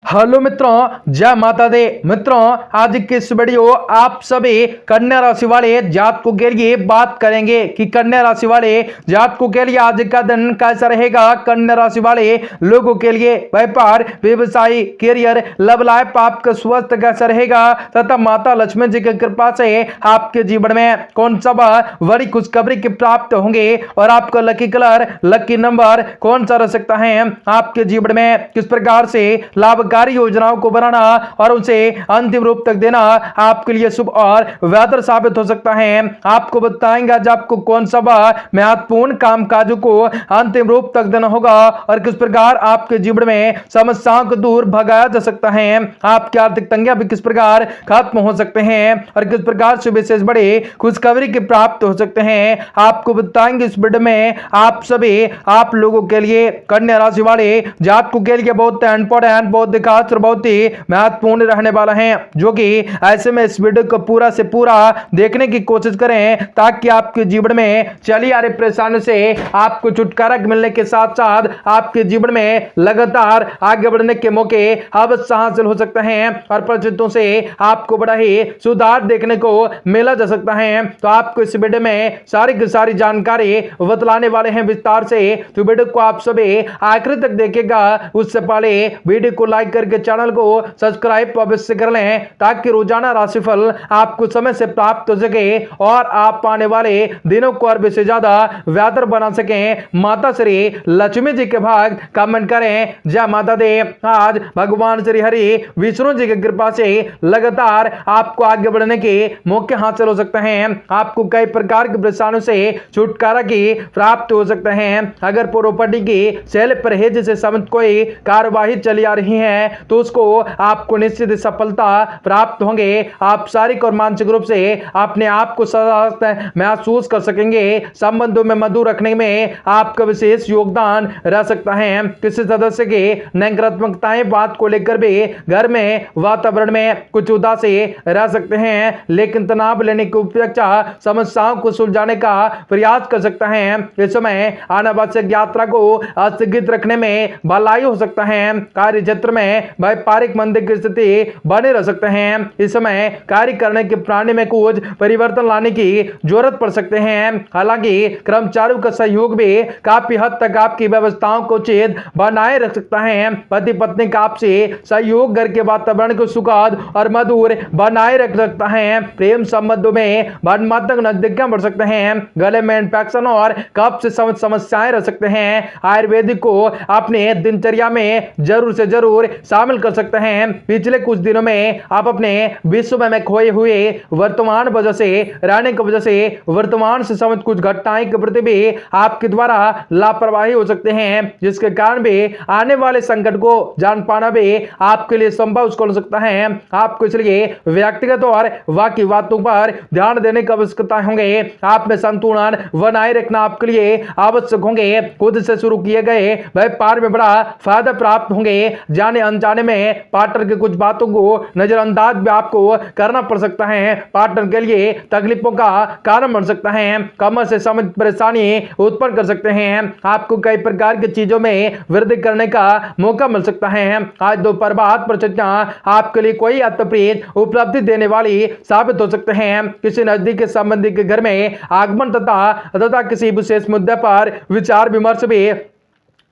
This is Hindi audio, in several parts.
हेलो मित्रों, जय माता दी। मित्रों, आज की इस वीडियो आप सभी कन्या राशि वाले जातकों के लिए बात करेंगे कि कन्या राशि वाले जातकों के लिए आज का दिन कैसा रहेगा। कन्या राशि वाले लोगों के लिए व्यापार, व्यवसाय, करियर, लव लाइफ आपका स्वस्थ कैसा रहेगा तथा माता लक्ष्मी जी की कृपा से आपके जीवन में कौन सा बड़ी खुशखबरी की प्राप्त होंगे और आपका लकी कलर, लकी नंबर कौन सा रह सकता है। आपके जीवन में किस प्रकार से लाभकारी योजनाओं को बनाना और उसे अंतिम रूप तक देना आपके लिए शुभ और बेहतर साबित हो सकता है। आपको बताएंगे आज आपको कौन सा महत्वपूर्ण काम काजों को अंतिम रूप तक देना होगा और किस प्रकार आपके जीवन में समस्याओं को दूर भगाया जा सकता है। आपकी आर्थिक तंगियां भी किस प्रकार खत्म हो सकते हैं और किस प्रकार से विशेष बड़े खुशखबरी की प्राप्त हो सकते हैं। आपको बताएंगे इस वीडियो में आप सभी आप लोगों के लिए कन्या राशि वाले जातकों के लिए बहुत इंपॉर्टेंट, बहुत खास और बहुत ही महत्वपूर्ण रहने वाला है, जो कि ऐसे में इस वीडियो को पूरा से पूरा देखने की कोशिश करें ताकि आपके जीवन में चली आ रही परेशानी से आपको छुटकारा मिलने के साथ साथ आपके जीवन में लगातार आगे बढ़ने के मौके अवश्य हासिल हो सकते हैं और परिस्थितियों से आपको बड़ा ही सुधार देखने को मिला जा सकता है। तो आपको इस वीडियो में सारी की सारी जानकारी बतलाने वाले हैं विस्तार से, तो वीडियो को आप सभी आखिर तक देखेगा। उससे पहले वीडियो को लाइक करके चैनल को सब्सक्राइब अवश्य कर लें ताकि रोजाना राशिफल आपको समय से प्राप्त हो सके और आप आने वाले दिनों को और भी से ज्यादा बेहतर बना सकें। माता श्री लक्ष्मी जी के भाग कमेंट करें। जय माता दी। आज भगवान श्री हरि विष्णु जी की कृपा से लगातार आपको आगे बढ़ने के मौके हासिल हो सकते हैं। आपको कई प्रकार की परेशानियों से छुटकारा की प्राप्त हो सकते हैं। अगर प्रॉपर्टी की सेल परहेज से संबंधित कोई कार्यवाही चली आ रही है तो उसको आपको निश्चित सफलता प्राप्त होंगे। आप शारीरिक और मानसिक रूप से अपने आप को स्वस्थ महसूस कर सकेंगे। संबंधों में मधुर रखने में आपका विशेष योगदान रह सकता है। किसी सदस्य की नकारात्मकताएं बात को लेकर भी घर में वातावरण में कुछ उदासी रह सकते हैं, लेकिन तनाव लेने की अपेक्षा समस्याओं को सुलझाने का प्रयास कर सकता है। इस समय अनावश्यक यात्रा को स्थगित रखने में भलाई हो सकता है। कार्य क्षेत्र में व्यापारिक मंदी की स्थिति बने रह सकते हैं। इस समय कार्य करने के प्रणाली में कुछ परिवर्तन लाने की जरूरत पड़ सकते हैं। हालांकि कर्मचारियों का सहयोग भी काफी हद तक आपकी व्यवस्थाओं को उचित बनाए रख सकता है। पति पत्नी का आपसी सहयोग घर के वातावरण को सुखद और मधुर बनाए रख सकता है। प्रेम संबंधों में भावनात्मक नजदीकियां बढ़ सकते हैं। गले में इंफेक्शन और कफ से समस्याएं रह सकते हैं। आयुर्वेदिक को अपने दिनचर्या में जरूर से जरूर शामिल कर सकते हैं। पिछले कुछ दिनों में आप अपने विश्व में खोए हुए वर्तमान वजह से रहने की वजह से वर्तमान से संबंधित कुछ घटनाएं के प्रति भी आपके द्वारा लापरवाही हो सकते हैं, जिसके कारण भी आने वाले संकट को जान पाना भी आपके लिए संभव हो सकता है। आपको इसलिए व्यक्तिगत और वाकई बातों पर ध्यान देने की आवश्यकता होंगे। आप में संतुलन बनाए रखना आपके लिए आवश्यक होंगे। खुद से शुरू किए गए व्यापार में बड़ा फायदा प्राप्त होंगे। जाने अनजाने में पार्टनर की कुछ बातों को नजरअंदाज भी आपको करना पड़ सकता है। पार्टनर के लिए तकलीफों का कारण बन सकता है। कमर से संबंधित परेशानी उत्पन्न कर सकते हैं। आपको कई प्रकार की चीजों में वृद्धि करने का मौका मिल सकता है। आज दोपहर बाद परिस्थितियां आपके लिए कोई अत्यप्रिय उपलब्धि देने वाली साबित हो सकते हैं। किसी नजदीकी संबंधी के घर में आगमन तथा किसी विशेष मुद्दे पर विचार विमर्श भी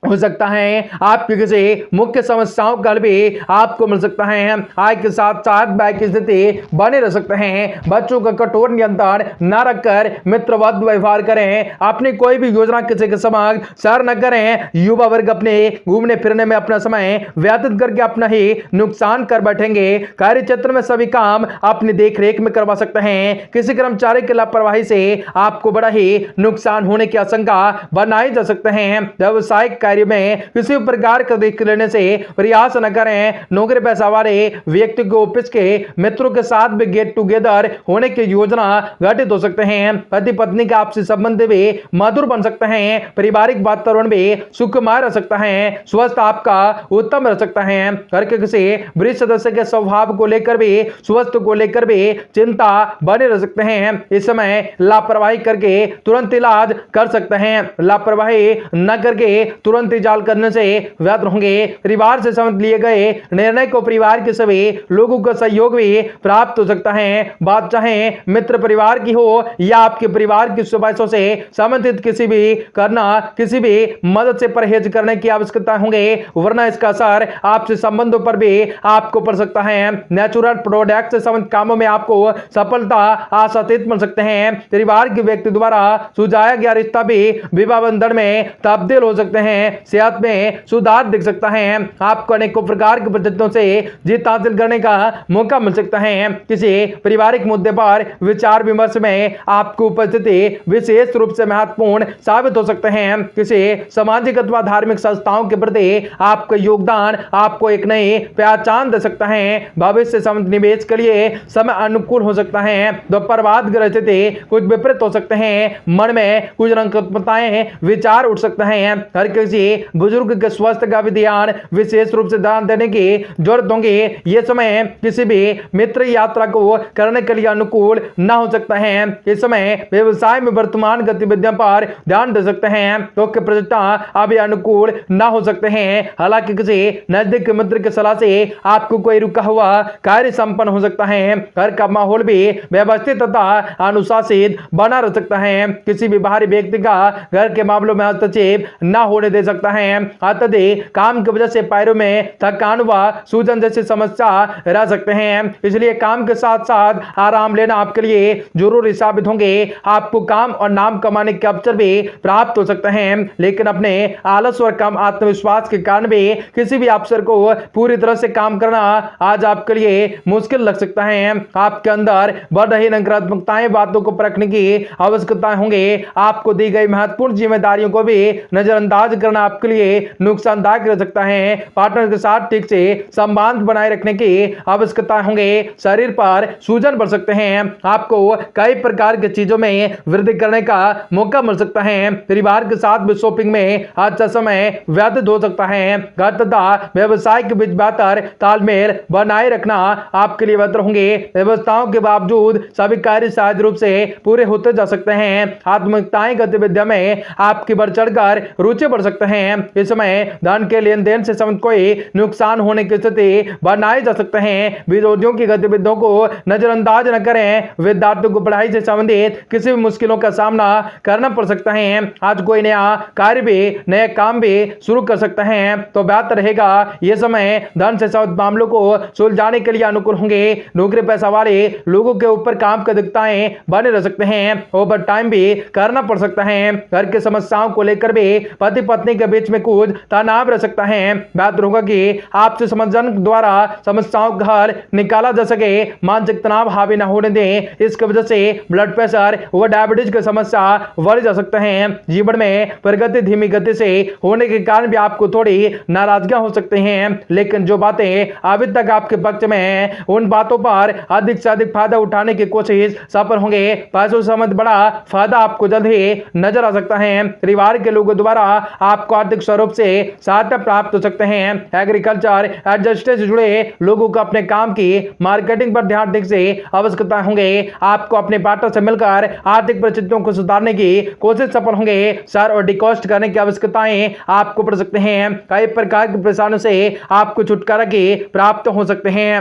हो सकता है। आपकी किसी मुख्य समस्याओं का हल भी आपको मिल सकता है। आय के साथ साथ व्यय की स्थिति बने रह सकते हैं। बच्चों का कठोर नियंत्रण न रखकर मित्रवत व्यवहार करें। अपनी कोई भी योजना किसी के समक्ष शेयर न करें। युवा वर्ग अपने घूमने फिरने में अपना समय व्यतीत करके अपना ही नुकसान कर बैठेंगे। कार्य क्षेत्र में सभी काम अपनी देख रेख में करवा सकते हैं। किसी कर्मचारी की लापरवाही से आपको बड़ा ही नुकसान होने की आशंका बनाई जा सकते हैं। व्यवसायिक कार्य में किसी प्रकार का देख लेने से प्रयास न करें। नौकरी पेशा वाले व्यक्ति को ऑफिस के मित्रों के साथ भी गेट टुगेदर होने की योजना घटित हो सकते हैं। पति पत्नी का आपसी संबंध भी मधुर बन सकते हैं। पारिवारिक वातावरण भी सुखमय रह सकता है। स्वास्थ्य आपका उत्तम रह सकता है। घर के किसी वरिष्ठ सदस्य के स्वभाव को लेकर भी स्वास्थ्य को लेकर भी चिंता बने रह सकते हैं। इस समय लापरवाही करके तुरंत इलाज कर सकते हैं। लापरवाही न करके तुरंत तुरंत ही जाल करने से व्यर्थ होंगे। परिवार से समझ लिए गए निर्णय को परिवार के सभी लोगों का सहयोग भी प्राप्त हो सकता है। बात चाहे मित्र परिवार की हो या आपके परिवार की सदस्यों से संबंधित किसी भी मदद से परहेज करने की आवश्यकता होंगे, वरना इसका असर आपसे संबंधों पर भी आपको पड़ सकता है। नेचुरल प्रोडक्ट से संबंधित कामों में आपको सफलता आशातीत मिल सकते हैं। परिवार के व्यक्ति द्वारा सुझाया गया रिश्ता भी विवाह बंधन में तब्दील हो सकते हैं। सेहत में सुधार दिख सकता है। आपको अनेकों प्रकार की परिस्थितियों से जीत हासिल करने का मौका मिल सकता है। किसी पारिवारिक मुद्दे पर विचार विमर्श में आपकी उपस्थिति विशेष रूप से महत्वपूर्ण साबित हो सकते हैं। किसी सामाजिक अथवा धार्मिक संस्थाओं के प्रति आपका योगदान आपको एक नई पहचान दे सकता है। भविष्य संबंधी निवेश के लिए समय अनुकूल हो सकता है। दोपहरवाद ग्रह स्थिति कुछ विपरीत हो सकते हैं। मन में कुछ नकारात्मकताएं विचार उठ सकते हैं। हर किसी बुजुर्ग के स्वास्थ्य का भी ध्यान विशेष रूप से ध्यान देने की जरूरत होगी। यह समय किसी भी मित्र यात्रा को करने के लिए अनुकूल न हो सकता है। इस समय व्यवसाय में वर्तमान गतिविधियों पर ध्यान दे सकते हैं, क्योंकि प्रतिष्ठा अभी अनुकूल न हो सकते हैं। हालांकि किसी नजदीक मित्र की सलाह से आपको कोई रुका हुआ कार्य संपन्न हो सकता है। घर का माहौल भी व्यवस्थित तथा अनुशासित बना रह सकता है। किसी भी बाहरी व्यक्ति का घर के मामलों में हस्तक्षेप न होने दे सकता है। अत्यधिक काम की वजह से पैरों में थकान व सूजन जैसी समस्या रह सकते हैं, इसलिए काम के साथ साथ आराम लेना आपके लिए जरूरी साबित होंगे। आपको काम और नाम कमाने के अवसर भी प्राप्त हो सकते हैं, लेकिन अपने आलस और कम आत्मविश्वास के कारण भी किसी भी अवसर को पूरी तरह से काम करना आज आपके लिए मुश्किल लग सकता है। आपके अंदर बढ़ रही नकारात्मकताएं बातों को परखने की आवश्यकता होंगे। आपको दी गई महत्वपूर्ण जिम्मेदारियों को भी नजरअंदाज करना आपके लिए नुकसानदायक रह सकता है। पार्टनर के साथ ठीक से संबंध बनाए रखने की आवश्यकता होंगे। शरीर पर सूजन बढ़ सकते हैं। आपको कई प्रकार की चीजों में वृद्धि करने का मौका मिल सकता है। परिवार के साथ भी शॉपिंग में अच्छा समय व्यतीत हो सकता है। घर तथा व्यवसाय के बीच बेहतर तालमेल बनाए रखना आपके लिए बेहतर होंगे। व्यवस्थाओं के बावजूद सभी कार्य सहज रूप से पूरे होते जा सकते हैं। आत्मिकताएं गतिविधियों में आपकी बढ़ चढ़कर रुचि बढ़ सकते हैं। इस समय धन के लेन देन से संबंधित कोई नुकसान होने की स्थिति बनाई जा सकते हैं। विरोधियों की गतिविधियों को नजरअंदाज न करें। विद्यार्थियों को पढ़ाई से संबंधित किसी भी मुश्किलों का सामना करना पड़ सकता है। आज कोई नया कार्य भी नए काम भी शुरू कर सकते हैं, तो बेहतर रहेगा यह समय धन से संबंधित मामलों को सुलझाने के लिए अनुकूल होंगे। नौकरी पेशा वाले लोगों के ऊपर काम की अधिकताएं बने रह सकते हैं। ओवर टाइम भी करना पड़ सकता है। घर की समस्याओं को लेकर भी पति पत्नी के बीच में कुछ तनाव रह सकता है। बेहतर होगा कि आपसे समझन द्वारा समस्याओं का हल निकाला जा सके। मानसिक तनाव हावी न होने दें, इसकी वजह से ब्लड प्रेशर व डायबिटीज की समस्या बढ़ जा सकते हैं। जीवन में प्रगति धीमी गति से होने के कारण भी आपको थोड़ी नाराजगियां हो सकती हैं, लेकिन जो बातें अभी तक आपके पक्ष में हैं, उन बातों पर अधिक से अधिक फायदा उठाने की कोशिश सफल होंगे। पैसों से संबंधित बड़ा फायदा आपको जल्द ही नजर आ सकता है। परिवार के लोगों द्वारा आपको आर्थिक स्वरूप से सहायता प्राप्त हो सकते हैं। एग्रीकल्चर एडजस्टेड से जुड़े लोगों को अपने काम की मार्केटिंग पर ध्यान देने से आवश्यकता होंगे। आपको अपने पार्टनर से मिलकर आर्थिक परिस्थितियों को सुधारने की कोशिश सफल होंगे। सर और डिकॉस्ट करने की आवश्यकताएं आपको पड़ सकते हैं। कई प्रकार की परेशानियों से आपको छुटकारा की प्राप्त हो सकते हैं।